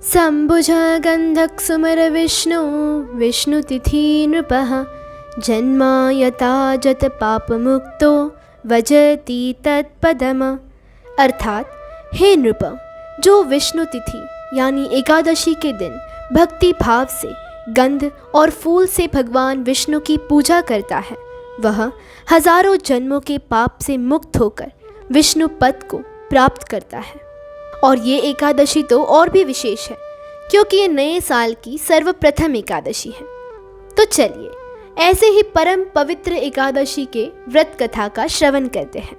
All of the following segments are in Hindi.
सम्भुजगन्धक सुमर विष्णु विष्णुतिथि नृपः जन्मायता जत पाप मुक्तो वजति तत्पदम। अर्थात हे नृप, जो विष्णु तिथि यानी एकादशी के दिन भक्ति भाव से गंध और फूल से भगवान विष्णु की पूजा करता है, वह हजारों जन्मों के पाप से मुक्त होकर विष्णु पद को प्राप्त करता है। और ये एकादशी तो और भी विशेष है क्योंकि ये नए साल की सर्वप्रथम एकादशी है। तो चलिए ऐसे ही परम पवित्र एकादशी के व्रत कथा का श्रवण करते हैं।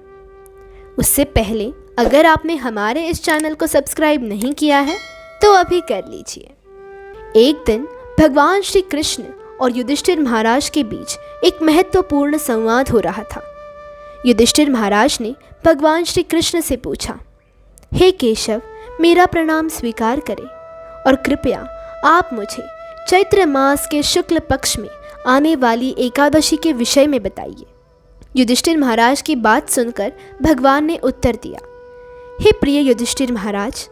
उससे पहले अगर आपने हमारे इस चैनल को सब्सक्राइब नहीं किया है तो अभी कर लीजिए। एक दिन भगवान श्री कृष्ण और युधिष्ठिर महाराज के बीच एक महत्वपूर्ण संवाद हो रहा था। युधिष्ठिर महाराज ने भगवान श्री कृष्ण से पूछा, हे केशव, मेरा प्रणाम स्वीकार करें और कृपया आप मुझे चैत्र मास के शुक्ल पक्ष में आने वाली एकादशी के विषय में बताइए। युधिष्ठिर महाराज की बात सुनकर भगवान ने उत्तर दिया, हे प्रिय युधिष्ठिर महाराज,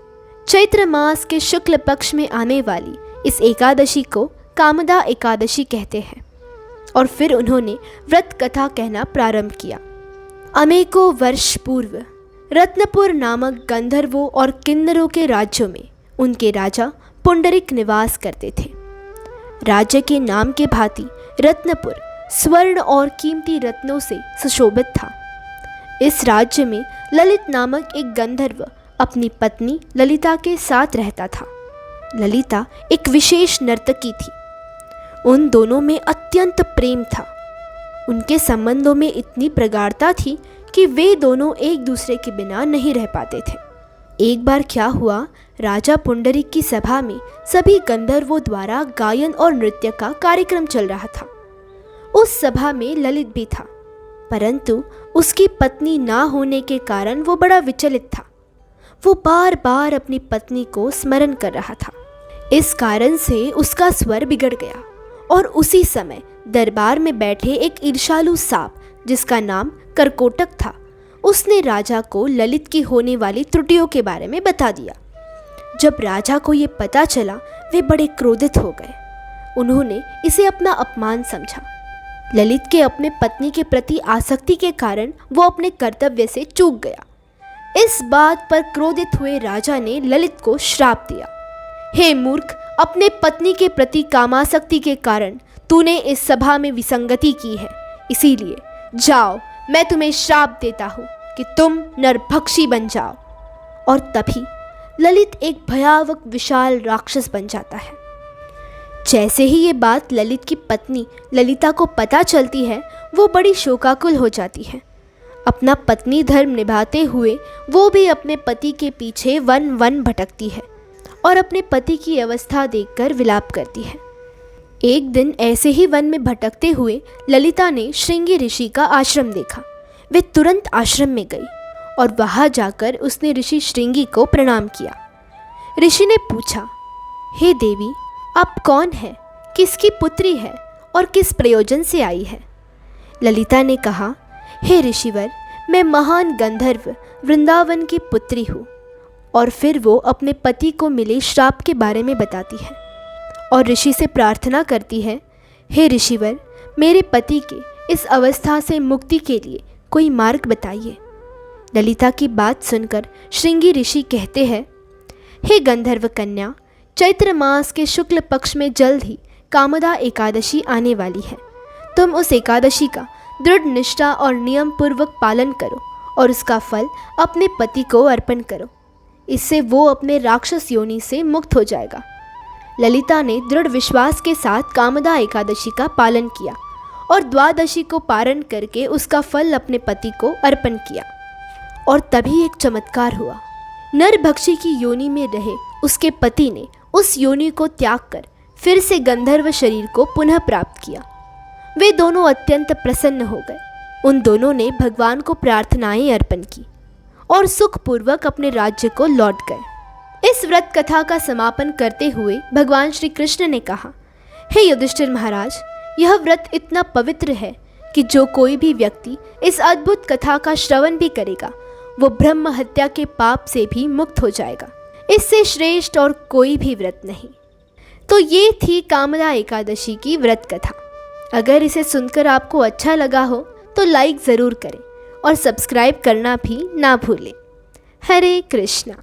चैत्र मास के शुक्ल पक्ष में आने वाली इस एकादशी को कामदा एकादशी कहते हैं। और फिर उन्होंने व्रत कथा कहना प्रारंभ किया। अनेकों वर्ष पूर्व रत्नपुर नामक गंधर्वों और किन्नरों के राज्यों में उनके राजा पुंडरीक निवास करते थे। राज्य के नाम के भांति रत्नपुर स्वर्ण और कीमती रत्नों से सुशोभित था। इस राज्य में ललित नामक एक गंधर्व अपनी पत्नी ललिता के साथ रहता था। ललिता एक विशेष नर्तकी थी। उन दोनों में अत्यंत प्रेम था। उनके संबंधों में इतनी प्रगाढ़ता थी कि वे दोनों एक दूसरे के बिना नहीं रह पाते थे। एक बार क्या हुआ, राजा पुंडरीक की सभा में सभी गंधर्वों द्वारा गायन और नृत्य का कार्यक्रम चल रहा था। उस सभा में ललित भी था, परंतु उसकी पत्नी ना होने के कारण वो बड़ा विचलित था। वो बार बार अपनी पत्नी को स्मरण कर रहा था। इस कारण से उसका स्वर बिगड़ गया और उसी समय दरबार में बैठे एक ईर्ष्यालु सांप, जिसका नाम करकोटक था, उसने राजा को ललित की होने वाली त्रुटियों के बारे में बता दिया। जब राजा को ये पता चला, वे बड़े क्रोधित हो गए। उन्होंने इसे अपना अपमान समझा। ललित के अपने पत्नी के प्रति आसक्ति के कारण वो अपने कर्तव्य से चूक गया। इस बात पर क्रोधित हुए राजा ने ललित को श्राप दिया, हे मूर्ख, अपने पत्नी के प्रति कामासक्ति के कारण तूने इस सभा में विसंगति की है, इसीलिए जाओ, मैं तुम्हें श्राप देता हूँ कि तुम नरभक्षी बन जाओ। और तभी ललित एक भयावह विशाल राक्षस बन जाता है। जैसे ही ये बात ललित की पत्नी ललिता को पता चलती है, वो बड़ी शोकाकुल हो जाती है। अपना पत्नी धर्म निभाते हुए वो भी अपने पति के पीछे वन वन भटकती है और अपने पति की अवस्था देखकर विलाप करती है। एक दिन ऐसे ही वन में भटकते हुए ललिता ने श्रृंगी ऋषि का आश्रम देखा। वे तुरंत आश्रम में गई और वहां जाकर उसने ऋषि श्रृंगी को प्रणाम किया। ऋषि ने पूछा, हे देवी, आप कौन हैं, किसकी पुत्री है और किस प्रयोजन से आई है? ललिता ने कहा, हे ऋषिवर, मैं महान गंधर्व वृंदावन की पुत्री हूँ। और फिर वो अपने पति को मिले श्राप के बारे में बताती है और ऋषि से प्रार्थना करती है, हे ऋषिवर, मेरे पति के इस अवस्था से मुक्ति के लिए कोई मार्ग बताइए। ललिता की बात सुनकर श्रृंगी ऋषि कहते हैं, हे गंधर्व कन्या, चैत्र मास के शुक्ल पक्ष में जल्द ही कामदा एकादशी आने वाली है। तुम उस एकादशी का दृढ़ निष्ठा और नियम पूर्वक पालन करो और उसका फल अपने पति को अर्पण करो। इससे वो अपने राक्षस योनि से मुक्त हो जाएगा। ललिता ने दृढ़ विश्वास के साथ कामदा एकादशी का पालन किया और द्वादशी को पारण करके उसका फल अपने पति को अर्पण किया। और तभी एक चमत्कार हुआ। नरभक्षी की योनि में रहे उसके पति ने उस योनि को त्याग कर फिर से गंधर्व शरीर को पुनः प्राप्त किया। वे दोनों अत्यंत प्रसन्न हो गए। उन दोनों ने भगवान को प्रार्थनाएं अर्पण की और सुखपूर्वक अपने राज्य को लौट गए। इस व्रत कथा का समापन करते हुए भगवान श्री कृष्ण ने कहा, हे युधिष्ठिर महाराज, यह व्रत इतना पवित्र है कि जो कोई भी व्यक्ति इस अद्भुत कथा का श्रवण भी करेगा, वो ब्रह्म हत्या के पाप से भी मुक्त हो जाएगा। इससे श्रेष्ठ और कोई भी व्रत नहीं। तो ये थी कामदा एकादशी की व्रत कथा। अगर इसे सुनकर आपको अच्छा लगा हो तो लाइक ज़रूर करें और सब्सक्राइब करना भी ना भूलें। हरे कृष्णा।